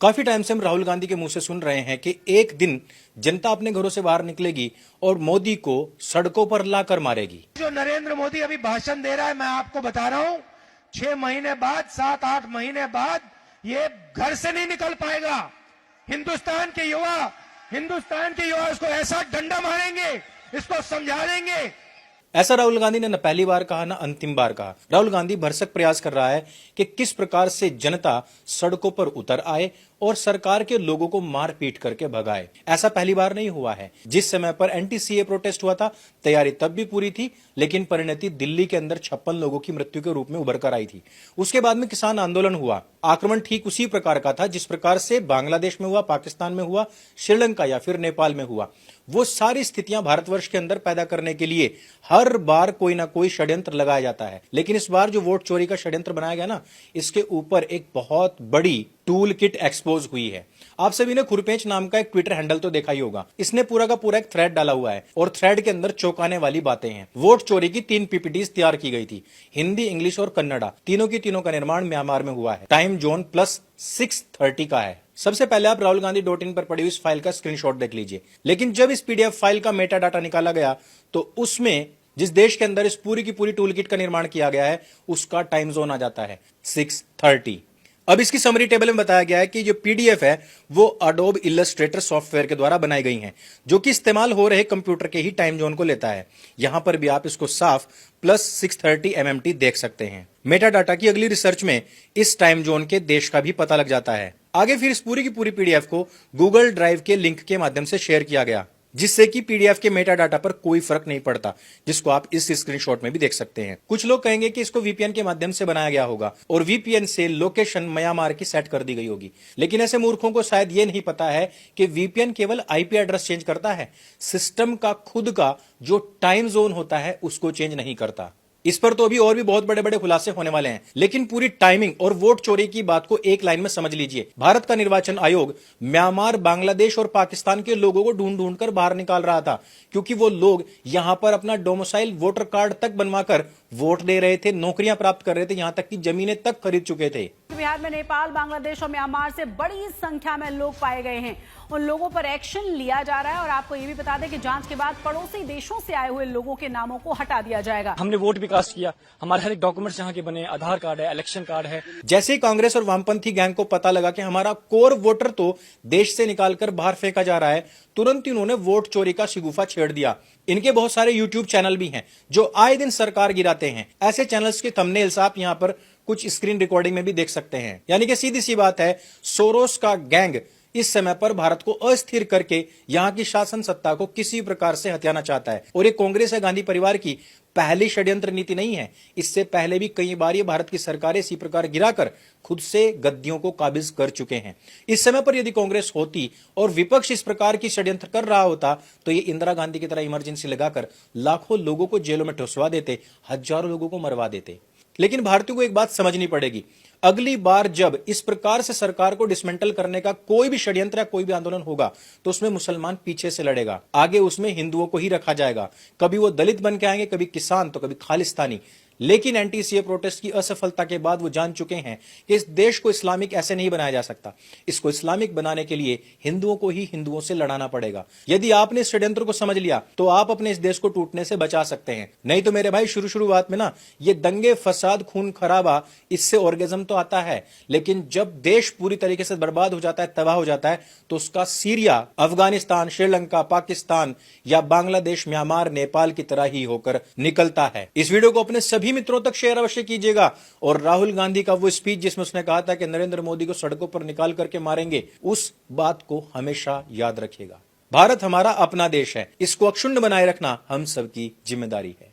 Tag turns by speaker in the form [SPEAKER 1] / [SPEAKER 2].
[SPEAKER 1] काफी टाइम से हम राहुल गांधी के मुंह से सुन रहे हैं कि एक दिन जनता अपने घरों से बाहर निकलेगी और मोदी को सड़कों पर लाकर मारेगी।
[SPEAKER 2] जो नरेंद्र मोदी अभी भाषण दे रहा है, मैं आपको बता रहा हूं, 6 महीने बाद, 7-8 महीने बाद ये घर से नहीं निकल पाएगा। हिंदुस्तान के युवा इसको ऐसा डंडा मारेंगे, इसको समझा देंगे।
[SPEAKER 1] ऐसा राहुल गांधी ने न पहली बार कहा न अंतिम बार कहा। राहुल गांधी भरसक प्रयास कर रहा है कि किस प्रकार से जनता सड़कों पर उतर आए और सरकार के लोगों को मार पीट करके भगाए। ऐसा पहली बार नहीं हुआ है। जिस समय पर एंटी सीए प्रोटेस्ट हुआ था, तैयारी तब भी पूरी थी, लेकिन परिणति दिल्ली के अंदर 56 लोगों की मृत्यु के रूप में उभर कर आई थी। उसके बाद में किसान आंदोलन हुआ। आक्रमण ठीक उसी प्रकार का था जिस प्रकार से बांग्लादेश में हुआ, पाकिस्तान में हुआ, श्रीलंका या फिर नेपाल में हुआ। वो सारी स्थितियां भारतवर्ष के अंदर पैदा करने के लिए हर बार कोई ना कोई षड्यंत्र लगाया जाता है। लेकिन इस बार जो वोट चोरी का षड्यंत्र बनाया गया ना, इसके ऊपर एक बहुत बड़ी टूल किट एक्सपोज हुई है। आप सभी ने खुरपेंच नाम का एक ट्विटर हैंडल तो देखा ही होगा। इसने पूरा का पूरा एक थ्रेड डाला हुआ है और थ्रेड के अंदर चौंकाने वाली बातें हैं। वोट चोरी की 3 पीपीटीज तैयार की गई थी, हिंदी, इंग्लिश और कन्नड़ा। तीनों की तीनों का निर्माण म्यांमार में हुआ है। टाइम जोन प्लस 6:30 का है। सबसे पहले आप राहुल गांधी .in पर पड़ी हुई इस फाइल का स्क्रीनशॉट देख लीजिए। लेकिन जब इस पीडीएफ फाइल का मेटा डाटा निकाला गया तो उसमें जिस देश के अंदर इस पूरी की पूरी टूल किट का निर्माण किया गया है उसका टाइम जोन आ जाता है 6:30। अब इसकी समरी टेबल में बताया गया है कि जो पीडीएफ है वो अडोब इलस्ट्रेटर सॉफ्टवेयर के द्वारा बनाई गई हैं, जो कि इस्तेमाल हो रहे कंप्यूटर के ही टाइम जोन को लेता है। यहां पर भी आप इसको साफ प्लस 6:30 MMT देख सकते हैं। मेटा डाटा की अगली रिसर्च में इस टाइम जोन के देश का भी पता लग जाता है। आगे फिर इस पूरी की पूरी पीडीएफ को गूगल ड्राइव के लिंक के माध्यम से शेयर किया गया, जिससे कि पीडीएफ के मेटा डाटा पर कोई फर्क नहीं पड़ता, जिसको आप इस स्क्रीनशॉट में भी देख सकते हैं। कुछ लोग कहेंगे कि इसको वीपीएन के माध्यम से बनाया गया होगा और वीपीएन से लोकेशन म्यांमार की सेट कर दी गई होगी। लेकिन ऐसे मूर्खों को शायद ये नहीं पता है कि वीपीएन केवल आईपी एड्रेस चेंज करता है, सिस्टम का खुद का जो टाइम जोन होता है उसको चेंज नहीं करता। इस पर तो अभी और भी बहुत बड़े बड़े खुलासे होने वाले हैं, लेकिन पूरी टाइमिंग और वोट चोरी की बात को एक लाइन में समझ लीजिए। भारत का निर्वाचन आयोग म्यांमार, बांग्लादेश और पाकिस्तान के लोगों को ढूंढ ढूंढ कर बाहर निकाल रहा था, क्योंकि वो लोग यहां पर अपना डोमिसाइल वोटर कार्ड तक बनवाकर वोट दे रहे थे, नौकरियां प्राप्त कर रहे थे, यहां तक कि जमीनें तक खरीद चुके थे।
[SPEAKER 3] बिहार में नेपाल, बांग्लादेश और म्यांमार से बड़ी संख्या में लोग पाए गए हैं। उन लोगों पर एक्शन लिया जा रहा है और आपको ये भी बता दें कि जांच के बाद पड़ोसी देशों से आए हुए लोगों के नामों को हटा दिया जाएगा।
[SPEAKER 4] हमने वोट भी कास्ट किया, हमारे हर एक डॉक्यूमेंट्स यहाँ के बने, आधार कार्ड है, इलेक्शन कार्ड है।
[SPEAKER 1] जैसे ही कांग्रेस और वामपंथी गैंग को पता लगा कि हमारा कोर वोटर तो देश से निकालकर बाहर फेंका जा रहा है, तुरंत इन्होंने वोट चोरी का शिगुफा छेड़ दिया। इनके बहुत सारे यूट्यूब चैनल भी हैं जो आए दिन सरकार गिराते हैं। ऐसे चैनल्स के थंबनेल्स आप यहां पर कुछ स्क्रीन रिकॉर्डिंग में भी देख सकते हैं। यानी कि सीधी सी बात है, सोरोस का गैंग इस समय पर भारत को अस्थिर करके यहां की शासन सत्ता को किसी प्रकार से हथियाना चाहता है। और ये कांग्रेस या गांधी परिवार की पहली षड्यंत्र नीति नहीं है। इससे पहले भी कई बार ये भारत की सरकारें इसी प्रकार गिराकर खुद से गद्दियों को काबिज कर चुके हैं। इस समय पर यदि कांग्रेस होती और विपक्ष इस प्रकार की षड्यंत्र कर रहा होता तो ये इंदिरा गांधी की तरह इमरजेंसी लगाकर लाखों लोगों को जेलों में ठुसवा देते, हजारों लोगों को मरवा देते। लेकिन भारतीयों को एक बात समझनी पड़ेगी, अगली बार जब इस प्रकार से सरकार को डिसमेंटल करने का कोई भी षड्यंत्र या कोई भी आंदोलन होगा तो उसमें मुसलमान पीछे से लड़ेगा, आगे उसमें हिंदुओं को ही रखा जाएगा। कभी वो दलित बन के आएंगे, कभी किसान तो कभी खालिस्तानी। लेकिन एंटी सीए प्रोटेस्ट की असफलता के बाद वो जान चुके हैं कि इस देश को इस्लामिक ऐसे नहीं बनाया जा सकता। इसको इस्लामिक बनाने के लिए हिंदुओं को ही हिंदुओं से लड़ाना पड़ेगा। यदि आपने इस षड्यंत्र को समझ लिया तो आप अपने इस देश को टूटने से बचा सकते हैं। नहीं तो मेरे भाई, शुरुआत में ना ये दंगे, फसाद, खून खराबा, इससे ऑर्गेजम तो आता है, लेकिन जब देश पूरी तरीके से बर्बाद हो जाता है, तबाह हो जाता है, तो उसका सीरिया अफगानिस्तान, श्रीलंका, पाकिस्तान या बांग्लादेश, म्यांमार, नेपाल की तरह ही होकर निकलता है। इस वीडियो को अपने सभी मित्रों तक शेयर अवश्य कीजिएगा और राहुल गांधी का वो स्पीच जिसमें उसने कहा था कि नरेंद्र मोदी को सड़कों पर निकाल करके मारेंगे, उस बात को हमेशा याद रखिएगा। भारत हमारा अपना देश है, इसको अक्षुण्ण बनाए रखना हम सबकी जिम्मेदारी है।